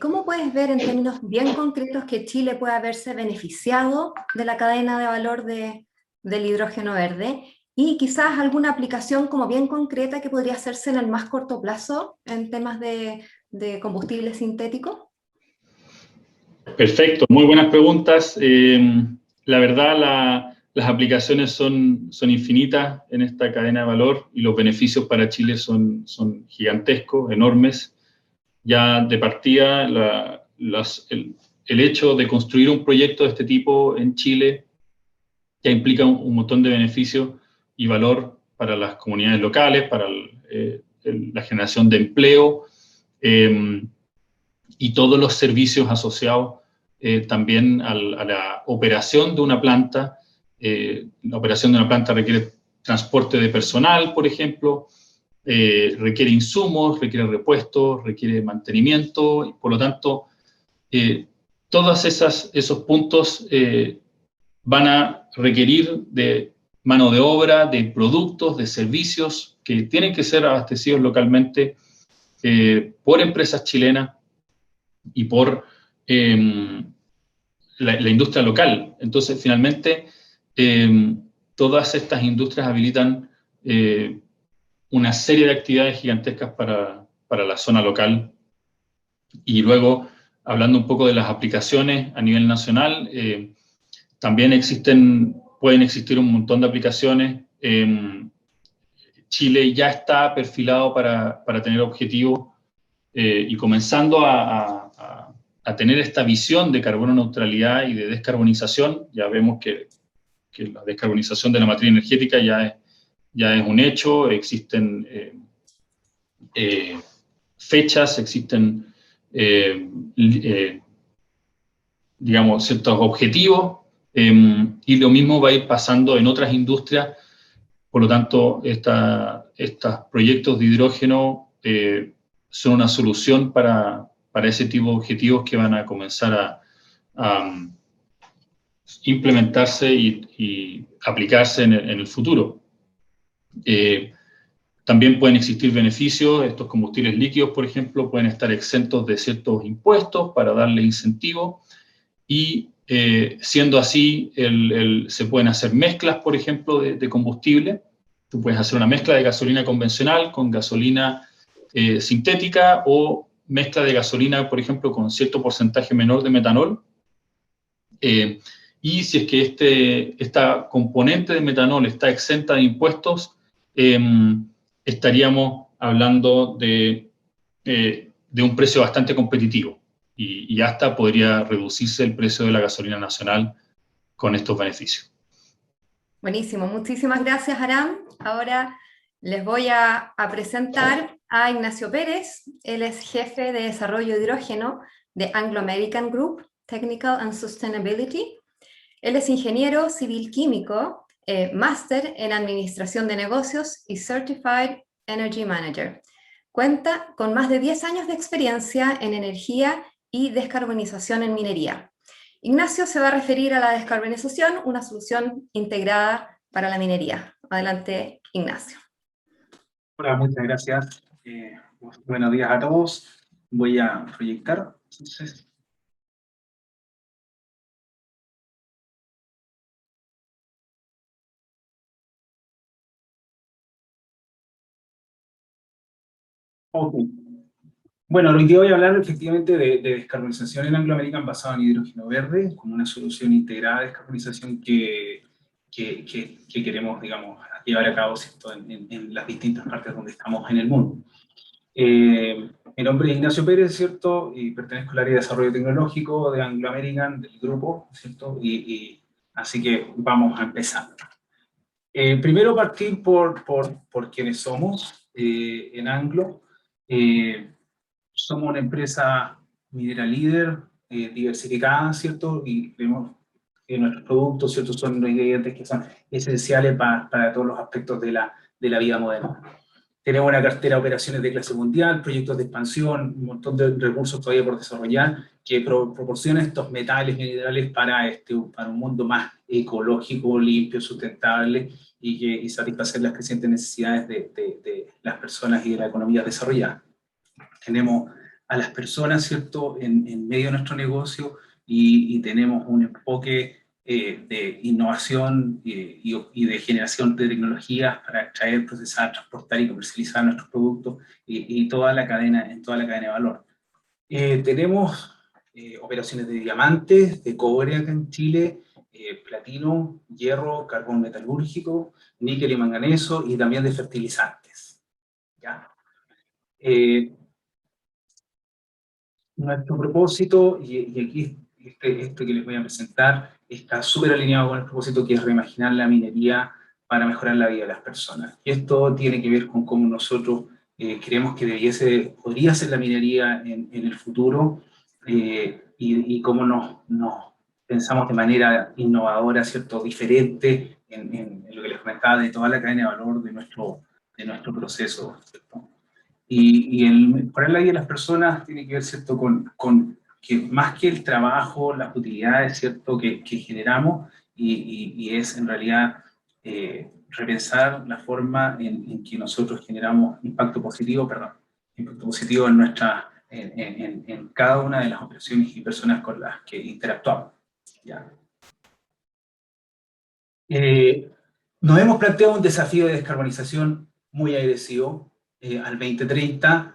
¿Cómo puedes ver en términos bien concretos que Chile puede haberse beneficiado de la cadena de valor del hidrógeno verde? Y quizás alguna aplicación como bien concreta que podría hacerse en el más corto plazo en temas de combustible sintético? Perfecto, muy buenas preguntas. La verdad, las aplicaciones son infinitas en esta cadena de valor y los beneficios para Chile son gigantescos, enormes. Ya de partida, el hecho de construir un proyecto de este tipo en Chile ya implica un montón de beneficios y valor para las comunidades locales, para la generación de empleo, y todos los servicios asociados también a la operación de una planta. La operación de una planta requiere transporte de personal, por ejemplo, requiere insumos, requiere repuestos, requiere mantenimiento, y por lo tanto, todos esos puntos van a requerir de mano de obra, de productos, de servicios que tienen que ser abastecidos localmente por empresas chilenas y por la industria local. Entonces, finalmente, todas estas industrias habilitan una serie de actividades gigantescas para la zona local. Y luego, hablando un poco de las aplicaciones a nivel nacional, también pueden existir un montón de aplicaciones. Chile ya está perfilado para tener objetivos y comenzando a tener esta visión de carbono neutralidad y de descarbonización. Ya vemos que la descarbonización de la matriz energética ya es un hecho. Existen fechas, existen digamos, ciertos objetivos, y lo mismo va a ir pasando en otras industrias. Por lo tanto, estos proyectos de hidrógeno son una solución para ese tipo de objetivos que van a comenzar a implementarse y aplicarse en el futuro. También pueden existir beneficios. Estos combustibles líquidos, por ejemplo, pueden estar exentos de ciertos impuestos para darle incentivo, y siendo así, se pueden hacer mezclas, por ejemplo, de combustible. Tú puedes hacer una mezcla de gasolina convencional con gasolina sintética, o mezcla de gasolina, por ejemplo, con cierto porcentaje menor de metanol. Y si es que esta componente de metanol está exenta de impuestos, estaríamos hablando de un precio bastante competitivo, y hasta podría reducirse el precio de la gasolina nacional con estos beneficios. Buenísimo, muchísimas gracias, Aram. Ahora les voy a presentar a Ignacio Pérez. Él es jefe de desarrollo de hidrógeno de Anglo American Group, Technical and Sustainability. Él es ingeniero civil químico, máster en administración de negocios y Certified Energy Manager. Cuenta con más de 10 años de experiencia en energía y descarbonización en minería. Ignacio se va a referir a la descarbonización, una solución integrada para la minería. Adelante, Ignacio. Hola, muchas gracias. Buenos días a todos. Voy a proyectar. Entonces, ok. Bueno, hoy día voy a hablar efectivamente de descarbonización en Anglo American basado en hidrógeno verde, como una solución integrada de descarbonización que queremos, digamos, llevar a cabo, ¿cierto?, en las distintas partes donde estamos en el mundo. Mi nombre es Ignacio Pérez, ¿cierto?, y pertenezco al área de desarrollo tecnológico de Anglo American, del grupo, ¿cierto?, así que vamos a empezar. Primero partir por quienes somos en Anglo. Somos una empresa minera líder, diversificada, ¿cierto?, y creemos que nuestros productos, ¿cierto?, son los ingredientes que son esenciales para todos los aspectos de la vida moderna. Tenemos una cartera de operaciones de clase mundial, proyectos de expansión, un montón de recursos todavía por desarrollar, que proporcionan estos metales minerales para un mundo más ecológico, limpio, sustentable, y satisfacer las crecientes necesidades de las personas y de la economía desarrollada. Tenemos a las personas, ¿cierto?, en medio de nuestro negocio, y tenemos un enfoque de innovación y de generación de tecnologías para extraer, procesar, transportar y comercializar nuestros productos en toda la cadena de valor. Tenemos operaciones de diamantes, de cobre acá en Chile, platino, hierro, carbón metalúrgico, níquel y manganeso, y también de fertilizantes, ¿ya? Nuestro propósito, y aquí esto que les voy a presentar, está súper alineado con el propósito, que es reimaginar la minería para mejorar la vida de las personas. Y esto tiene que ver con cómo nosotros creemos que podría ser la minería en el futuro, y cómo nos pensamos de manera innovadora, ¿cierto?, diferente en lo que les comentaba de toda la cadena de valor de nuestro proceso, ¿cierto? Y el mejorar la vida de las personas tiene que ver, ¿cierto?, con que más que el trabajo, las utilidades, ¿cierto?, que generamos, y es en realidad repensar la forma en que nosotros generamos impacto positivo en cada una de las operaciones y personas con las que interactuamos, ¿ya? Nos hemos planteado un desafío de descarbonización muy agresivo. Al 2030,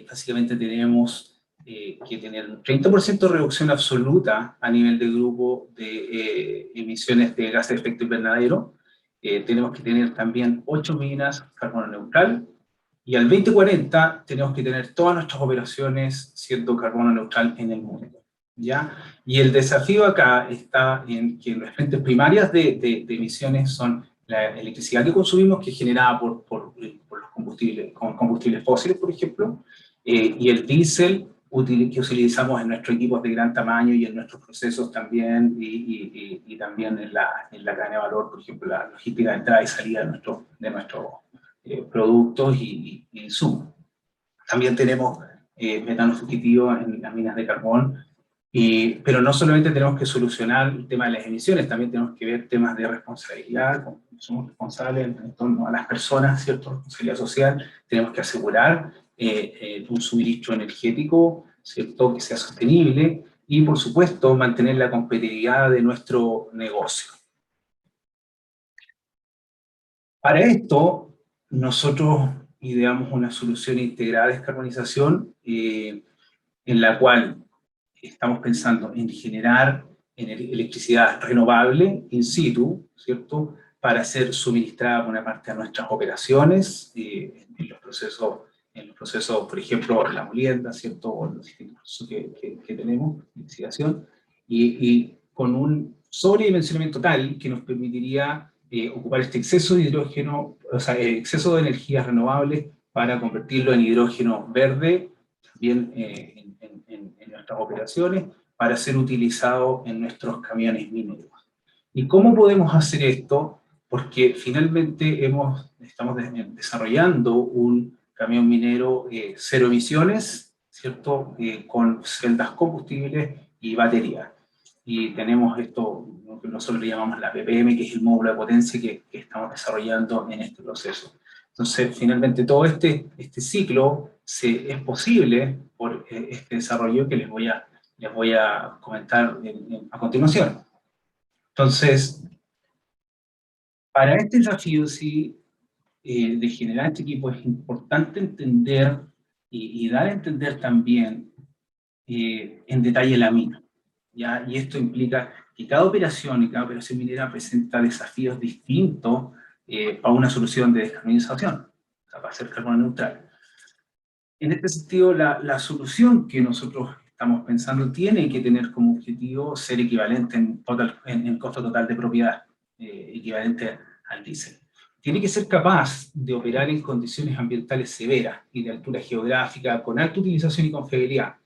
básicamente tenemos que tener un 30% de reducción absoluta a nivel de grupo de emisiones de gases de efecto invernadero. Tenemos que tener también 8 minas carbono neutral, y al 2040 tenemos que tener todas nuestras operaciones siendo carbono neutral en el mundo, ¿ya? Y el desafío acá está en que las fuentes primarias de emisiones son la electricidad que consumimos, que es generada por los combustibles fósiles, por ejemplo, y el diésel que utilizamos en nuestros equipos de gran tamaño y en nuestros procesos también, y también en la cadena de valor, por ejemplo, la logística de entrada y salida de nuestros productos y insumos. También tenemos metano fugitivo en las minas de carbón. Pero no solamente tenemos que solucionar el tema de las emisiones, también tenemos que ver temas de responsabilidad. Como somos responsables en torno a las personas, ¿cierto?, responsabilidad social. Tenemos que asegurar un suministro energético, ¿cierto?, que sea sostenible, y por supuesto mantener la competitividad de nuestro negocio. Para esto, nosotros ideamos una solución integrada de descarbonización, en la cual estamos pensando en generar electricidad renovable in situ, ¿cierto?, para ser suministrada por una parte a nuestras operaciones, en los procesos, por ejemplo, la molienda, ¿cierto?, o los distintos procesos que tenemos de investigación, y con un sobredimensionamiento tal que nos permitiría ocupar este exceso de hidrógeno, o sea, exceso de energías renovables para convertirlo en hidrógeno verde, también en nuestras operaciones, para ser utilizado en nuestros camiones mineros. ¿Y cómo podemos hacer esto? Porque finalmente estamos desarrollando un camión minero cero emisiones, ¿cierto? Con celdas combustibles y baterías. Y tenemos esto, lo que nosotros le llamamos la PPM, que es el módulo de potencia que estamos desarrollando en este proceso. Entonces, finalmente, todo este ciclo es posible por este desarrollo que les voy a comentar a continuación. Entonces, para este desafío, sí, de generar este equipo, es importante entender y dar a entender también en detalle la mina, ¿ya? Y esto implica que cada operación y cada operación minera presenta desafíos distintos para una solución de descarbonización, o sea, para ser carbono neutral. En este sentido, la solución que nosotros estamos pensando tiene que tener como objetivo ser equivalente en costo total de propiedad, equivalente al diésel. Tiene que ser capaz de operar en condiciones ambientales severas y de altura geográfica, con alta utilización y confiabilidad.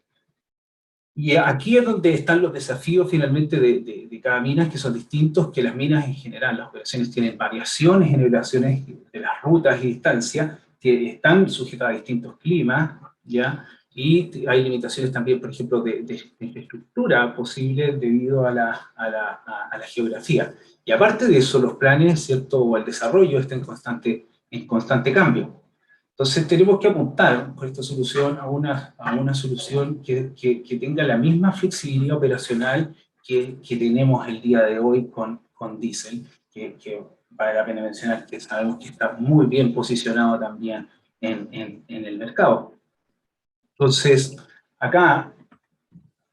Y aquí es donde están los desafíos finalmente de cada mina, que son distintos que las minas en general. Las operaciones tienen variaciones en operaciones de las rutas y distancias, que están sujetas a distintos climas, ¿ya? Y hay limitaciones también, por ejemplo, de infraestructura posible debido a la geografía. Y aparte de eso, los planes, ¿cierto?, o el desarrollo está en constante cambio. Entonces tenemos que apuntar con esta solución a una solución que tenga la misma flexibilidad operacional que tenemos el día de hoy con diésel, que vale la pena mencionar que sabemos que está muy bien posicionado también en el mercado. Entonces, acá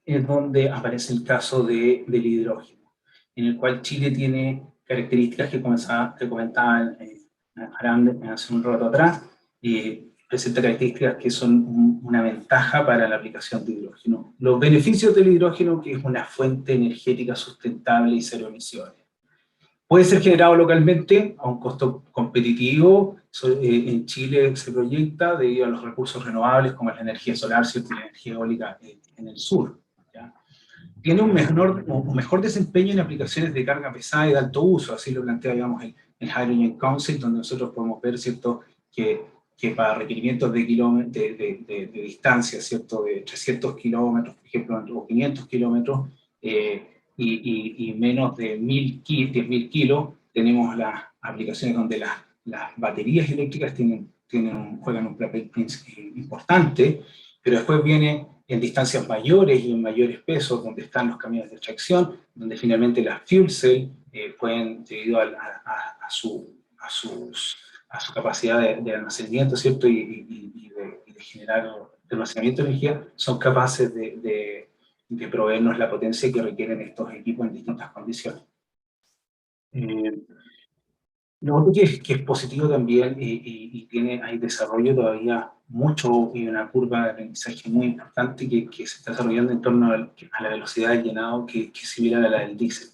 es donde aparece el caso del hidrógeno, en el cual Chile tiene características que comentaba Aram hace un rato atrás, presenta características que son una ventaja para la aplicación de hidrógeno. Los beneficios del hidrógeno, que es una fuente energética sustentable y cero emisiones. Puede ser generado localmente a un costo competitivo. En Chile se proyecta debido a los recursos renovables como la energía solar, ¿cierto?, y la energía eólica en el sur, ¿ya? Tiene un mejor desempeño en aplicaciones de carga pesada y de alto uso, así lo plantea, digamos, el Hydrogen Council, donde nosotros podemos ver, ¿cierto?, que para requerimientos de distancia, ¿cierto?, de 300 kilómetros, por ejemplo, o 500 kilómetros, y menos de 10.000 kilos, tenemos las aplicaciones donde las baterías eléctricas juegan un papel importante, pero después viene en distancias mayores y en mayores pesos, donde están los camiones de extracción, donde finalmente las fuel cell pueden, debido a su capacidad de almacenamiento, ¿cierto?, y de generar almacenamiento de energía, son capaces de proveernos la potencia que requieren estos equipos en distintas condiciones. Lo otro que es positivo también, hay desarrollo todavía mucho, y una curva de aprendizaje muy importante que se está desarrollando en torno a la velocidad de llenado que es similar a la del diésel,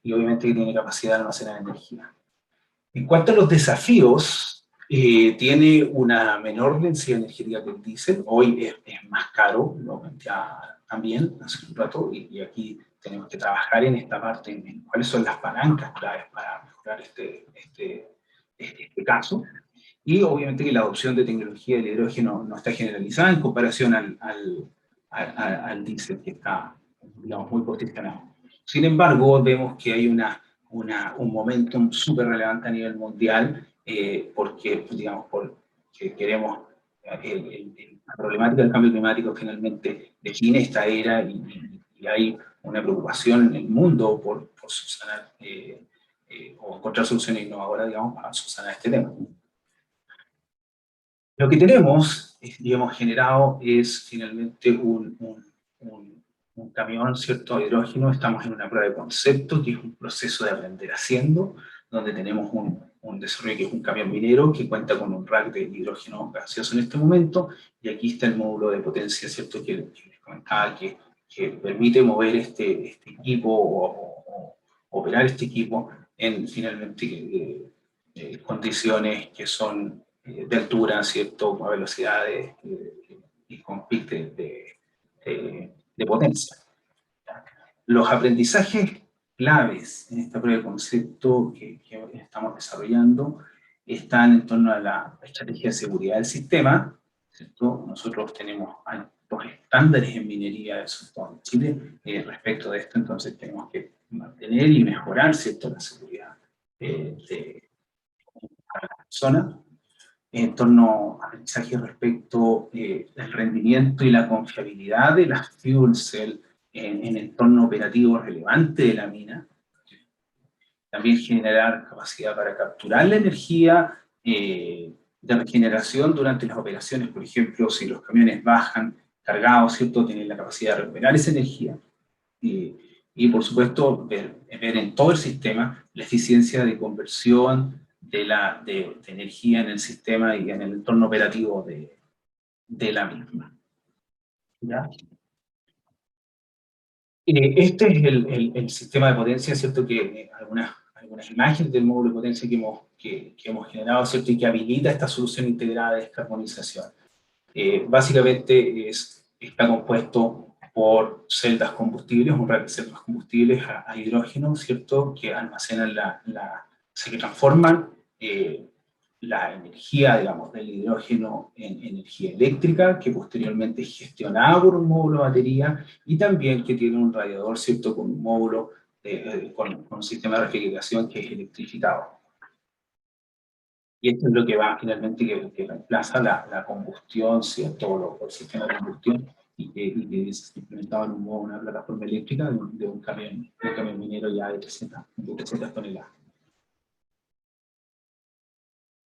y obviamente que tiene capacidad de almacenar energía. En cuanto a los desafíos, tiene una menor densidad energética que el diésel. Hoy es más caro, lo planteaba también hace un rato, y aquí tenemos que trabajar en esta parte, en cuáles son las palancas claves para mejorar este caso. Y obviamente que la adopción de tecnología del hidrógeno no está generalizada en comparación al diésel, que está, digamos, muy posicionado. Sin embargo, vemos que hay un momentum súper relevante a nivel mundial, porque, digamos, porque queremos, la problemática del cambio climático finalmente define esta era, y hay una preocupación en el mundo por subsanar, o encontrar soluciones innovadoras, digamos, para subsanar este tema. Lo que tenemos, y hemos generado, es finalmente un camión, ¿cierto?, de hidrógeno. Estamos en una prueba de concepto, que es un proceso de aprender haciendo, donde tenemos un desarrollo que es un camión minero que cuenta con un rack de hidrógeno gaseoso en este momento, y aquí está el módulo de potencia, ¿cierto?, que les comentaba, que permite mover este equipo o operar este equipo en finalmente condiciones que son de altura, ¿cierto? Con velocidades y con pic de potencia. Los aprendizajes claves en esta prueba de concepto que estamos desarrollando están en torno a la estrategia de seguridad del sistema, ¿cierto? Nosotros tenemos altos estándares en minería, sobre todo en Chile, respecto de esto, entonces tenemos que mantener y mejorar, ¿cierto?, la seguridad de la zona. En torno a aprendizaje respecto del rendimiento y la confiabilidad de las fuel cells en el entorno operativo relevante de la mina. También generar capacidad para capturar la energía de regeneración durante las operaciones. Por ejemplo, si los camiones bajan cargados, ¿cierto?, tienen la capacidad de recuperar esa energía. Y por supuesto, ver en todo el sistema la eficiencia de conversión de energía en el sistema y en el entorno operativo de la misma. ¿Ya? Este es el sistema de potencia, ¿cierto? Que algunas imágenes del módulo de potencia que hemos generado, ¿cierto? Y que habilita esta solución integrada de descarbonización. Básicamente está compuesto por celdas combustibles, un rack de celdas combustibles a hidrógeno, ¿cierto? Que almacenan se transforman la energía, digamos, del hidrógeno en energía eléctrica, que posteriormente es gestionada por un módulo de batería, y también que tiene un radiador, ¿cierto?, con un módulo, con un sistema de refrigeración que es electrificado. Y esto es lo que va finalmente, que reemplaza la combustión, ¿cierto?, el sistema de combustión, y que es implementado en una plataforma eléctrica de un camión minero ya de 300 toneladas.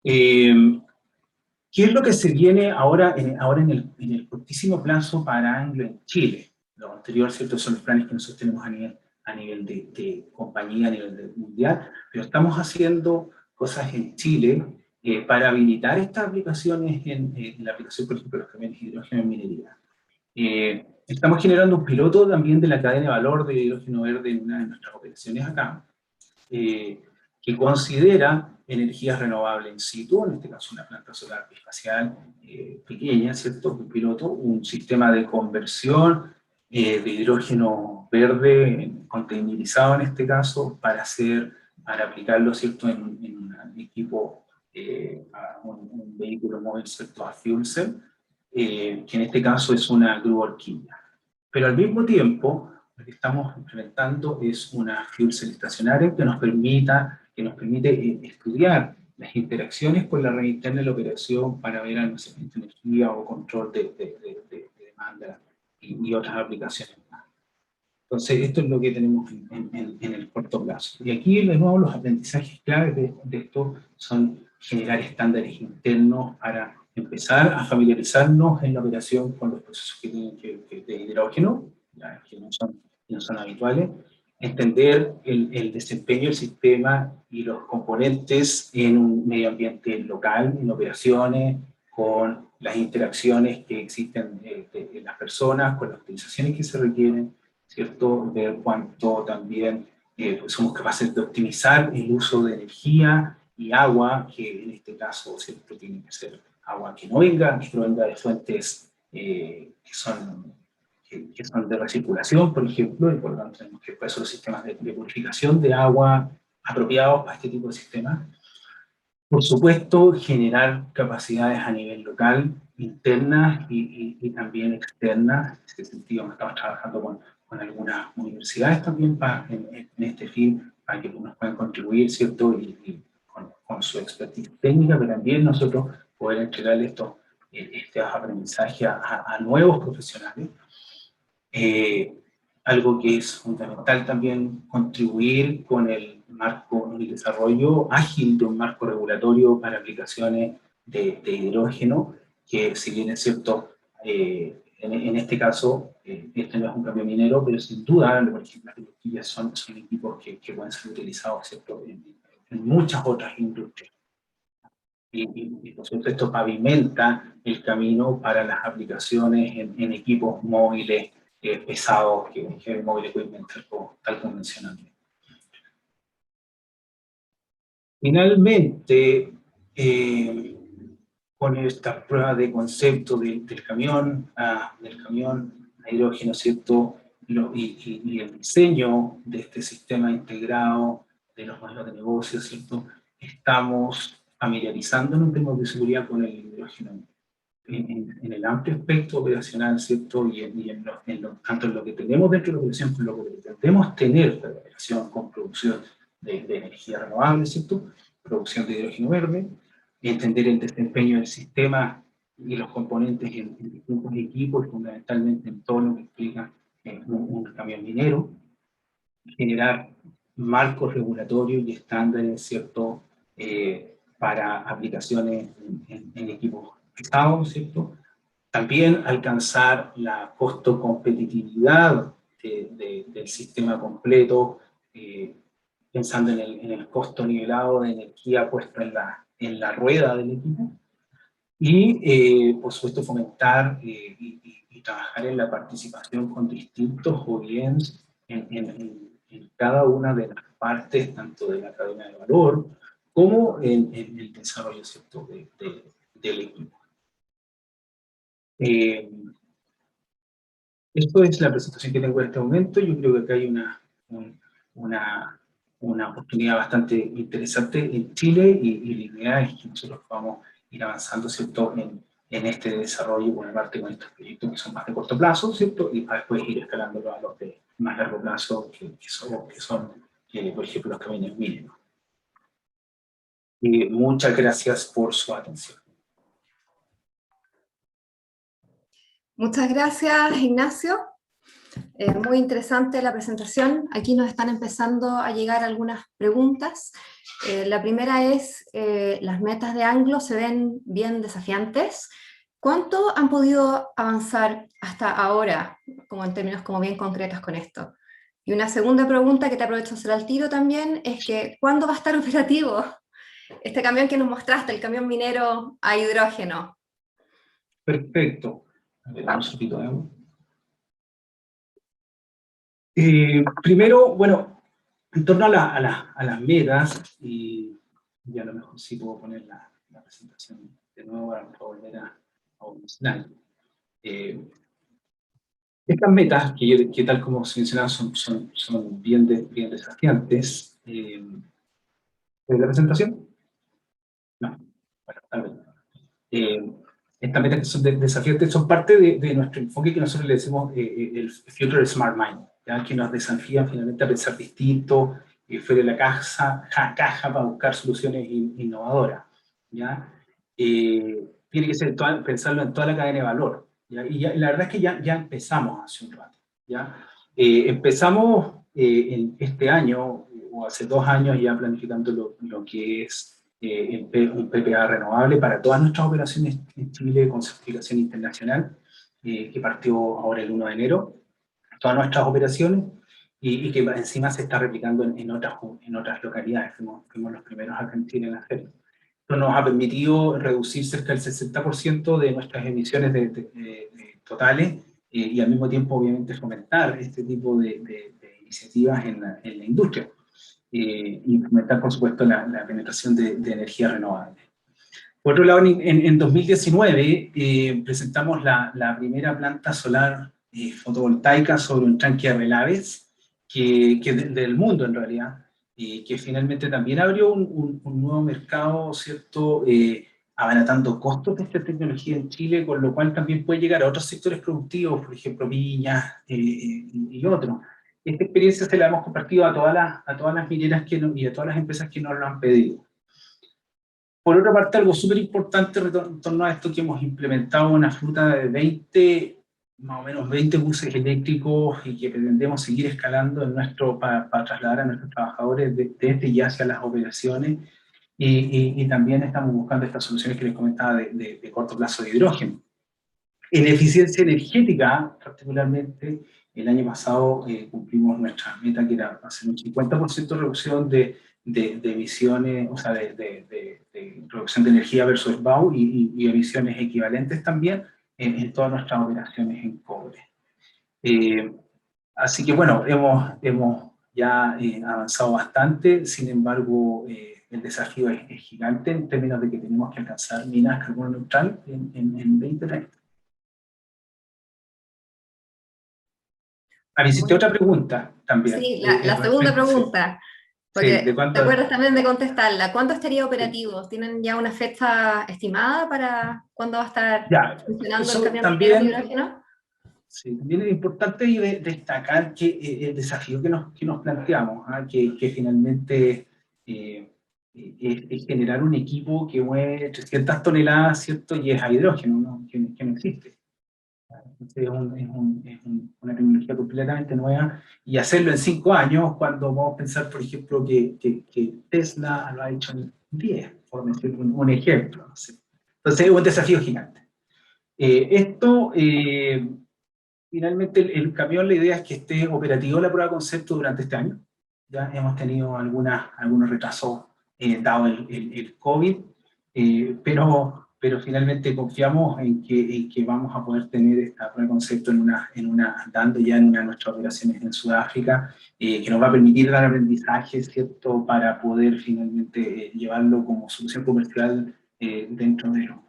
¿Qué es lo que se viene ahora en el cortísimo plazo para Anglo en Chile? Lo anterior, ¿cierto?, son los planes que nosotros tenemos a nivel de compañía, a nivel mundial, pero estamos haciendo cosas en Chile para habilitar estas aplicaciones en la aplicación, por ejemplo, de los camiones de hidrógeno en minería. Estamos generando un piloto también de la cadena de valor de hidrógeno verde en una de nuestras operaciones acá, que considera energías renovables in situ, en este caso una planta solar espacial pequeña, ¿cierto?, un piloto, un sistema de conversión de hidrógeno verde, containerizado en este caso, para aplicarlo, ¿cierto?, en un equipo, un vehículo móvil, ¿cierto?, a fuel cell, que en este caso es una grúa horquilla. Pero al mismo tiempo, lo que estamos implementando es una fuel cell estacionaria que nos permite estudiar las interacciones con la red interna de la operación para ver almacenamiento de energía o control de demanda y otras aplicaciones más. Entonces, esto es lo que tenemos en el corto plazo. Y aquí, de nuevo, los aprendizajes claves de esto son generar estándares internos para empezar a familiarizarnos en la operación con los procesos que tienen de hidrógeno, que no son habituales, entender el desempeño del sistema y los componentes en un medio ambiente local, en operaciones, con las interacciones que existen de las personas, con las optimizaciones que se requieren, ¿cierto? Ver cuánto también somos capaces de optimizar el uso de energía y agua, que en este caso, ¿cierto?, tiene que ser agua que no venga de fuentes que son de recirculación, por ejemplo, y por lo tanto tenemos que hacer los sistemas de purificación de agua apropiados para este tipo de sistemas. Por supuesto, generar capacidades a nivel local, internas y también externas. En este sentido, estamos trabajando con algunas universidades también en este fin, para que nos puedan contribuir, ¿cierto?, y con su expertise técnica, pero también nosotros poder entregarle estos aprendizajes a nuevos profesionales. Algo que es fundamental también, contribuir con el desarrollo ágil de un marco regulatorio para aplicaciones de hidrógeno, que si bien es cierto, en este caso, este no es un cambio minero, pero sin duda, por ejemplo, las horquillas son equipos que pueden ser utilizados, ¿cierto?, en muchas otras industrias. Y por supuesto, esto pavimenta el camino para las aplicaciones en equipos móviles pesados, que el móvil equipment tal como mencioné. Finalmente, con esta prueba de concepto del camión a hidrógeno, ¿cierto? Y el diseño de este sistema integrado de los modelos de negocio, ¿cierto? Estamos familiarizándonos en temas de seguridad con el hidrógeno en el amplio espectro operacional, ¿cierto? Tanto en lo que tenemos dentro de la operación como lo que pretendemos tener de la operación con producción de energía renovable, ¿cierto? Producción de hidrógeno verde, entender el desempeño del sistema y los componentes en distintos equipos, fundamentalmente en todo lo que implica un camión minero, generar marcos regulatorios y estándares, ¿cierto? Para aplicaciones en equipos pesados, ¿cierto? También alcanzar la costo competitividad del sistema completo, pensando en el costo nivelado de energía puesto en la rueda del equipo. Y, por supuesto, fomentar y trabajar en la participación con distintos OEMs en cada una de las partes, tanto de la cadena de valor, como en el desarrollo, ¿cierto? Del equipo. Esto es la presentación que tengo en este momento. Yo creo que acá hay una oportunidad bastante interesante en Chile y la idea es que nosotros podamos ir avanzando, ¿cierto? En este desarrollo, por una parte con estos proyectos que son más de corto plazo, ¿cierto? Y para después ir escalándolo a los de más largo plazo, que son por ejemplo, los caminos mínimos. Muchas gracias por su atención. Muchas gracias, Ignacio. Muy interesante la presentación. Aquí nos están empezando a llegar algunas preguntas. La primera es, las metas de Anglo se ven bien desafiantes. ¿Cuánto han podido avanzar hasta ahora, como en términos como bien concretos con esto? Y una segunda pregunta que te aprovecho de hacer al tiro también es que, ¿cuándo va a estar operativo este camión que nos mostraste, el camión minero a hidrógeno? Perfecto. A ver, un poquito de agua. Primero, bueno, en torno a las metas, y a lo mejor sí puedo poner la presentación de nuevo para volver a mencionar. Estas metas, que tal como se mencionaba, son bien desafiantes. ¿Es la presentación? No. Bueno, tal vez. Estas metas que son desafiantes son parte de nuestro enfoque que nosotros le decimos el Future Smart Mind, ¿ya? Que nos desafían finalmente a pensar distinto, fuera de la caja para buscar soluciones innovadoras, ¿ya? Tiene que ser pensarlo en toda la cadena de valor, ¿ya? Y la verdad es que ya empezamos hace un rato, ¿ya? Empezamos en este año, o hace 2 años, ya planificando lo que es un PPA renovable para todas nuestras operaciones en Chile con certificación internacional, que partió ahora el 1 de enero, todas nuestras operaciones, y que encima se está replicando en otras localidades. Fuimos los primeros acá en Chile en hacerlo. Esto nos ha permitido reducir cerca del 60% de nuestras emisiones totales, y al mismo tiempo, obviamente, fomentar este tipo de iniciativas en la industria. Y fomentar, por supuesto, la penetración de energía renovable. Por otro lado, en 2019 presentamos la primera planta solar fotovoltaica sobre un tanque de relaves, del mundo en realidad, que finalmente también abrió un nuevo mercado, ¿cierto? Abaratando costos de esta tecnología en Chile, con lo cual también puede llegar a otros sectores productivos, por ejemplo, viñas y otros. Esta experiencia se la hemos compartido a todas las mineras y a todas las empresas que nos lo han pedido. Por otra parte, algo súper importante en torno a esto, que hemos implementado una flota de más o menos 20 buses eléctricos, y que pretendemos seguir escalando para trasladar a nuestros trabajadores desde y hacia las operaciones, y también estamos buscando estas soluciones que les comentaba de corto plazo de hidrógeno. En eficiencia energética, particularmente, el año pasado cumplimos nuestra meta, que era hacer un 50% de reducción de emisiones, o sea, de reducción de energía versus BAU, y emisiones equivalentes también en todas nuestras operaciones en cobre. Así que bueno, hemos ya avanzado bastante. Sin embargo, el desafío es gigante en términos de que tenemos que alcanzar minas carbono neutral en 2030. Me hiciste otra pregunta también. Sí, la segunda pregunta, porque sí, ¿de cuánto? te acuerdas también de contestarla. ¿Cuándo estaría operativo? Sí. ¿Tienen ya una fecha estimada para cuándo va a estar funcionando el camión de hidrógeno? Sí, también es importante destacar que el desafío que nos planteamos, que finalmente es generar un equipo que mueve 300 toneladas, ¿cierto? Y es a hidrógeno, ¿no? Que no existe. Entonces es una tecnología completamente nueva, y hacerlo en 5 años, cuando vamos a pensar, por ejemplo, que Tesla lo ha hecho en 10, por decir un ejemplo. ¿No? Entonces es un desafío gigante. Finalmente el camión, la idea es que esté operativo la prueba de concepto durante este año. Ya hemos tenido algunos retrasos dado el COVID, pero finalmente confiamos en que vamos a poder tener esta prueba de concepto dando ya en una de nuestras operaciones en Sudáfrica, que nos va a permitir dar aprendizaje, ¿cierto?, para poder finalmente llevarlo como solución comercial dentro de los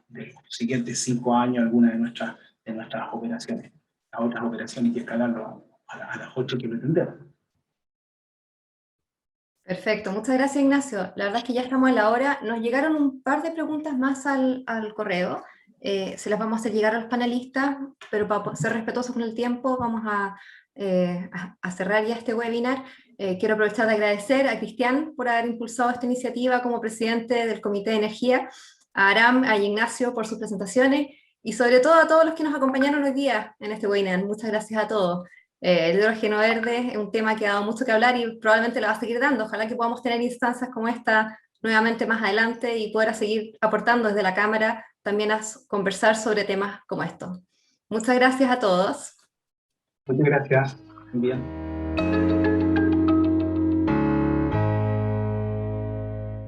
siguientes 5 años, algunas de nuestras operaciones, a otras operaciones, y escalarlo a las 8 que pretendemos. Perfecto, muchas gracias, Ignacio. La verdad es que ya estamos a la hora. Nos llegaron un par de preguntas más al correo. Se las vamos a hacer llegar a los panelistas, pero para ser respetuosos con el tiempo vamos a cerrar ya este webinar. Quiero aprovechar de agradecer a Cristian por haber impulsado esta iniciativa como presidente del Comité de Energía, a Aram, a Ignacio por sus presentaciones, y sobre todo a todos los que nos acompañaron hoy día en este webinar. Muchas gracias a todos. El hidrógeno verde es un tema que ha dado mucho que hablar y probablemente lo va a seguir dando. Ojalá que podamos tener instancias como esta nuevamente más adelante y poder seguir aportando desde la Cámara también a conversar sobre temas como estos. Muchas gracias a todos. Muchas gracias. Bien.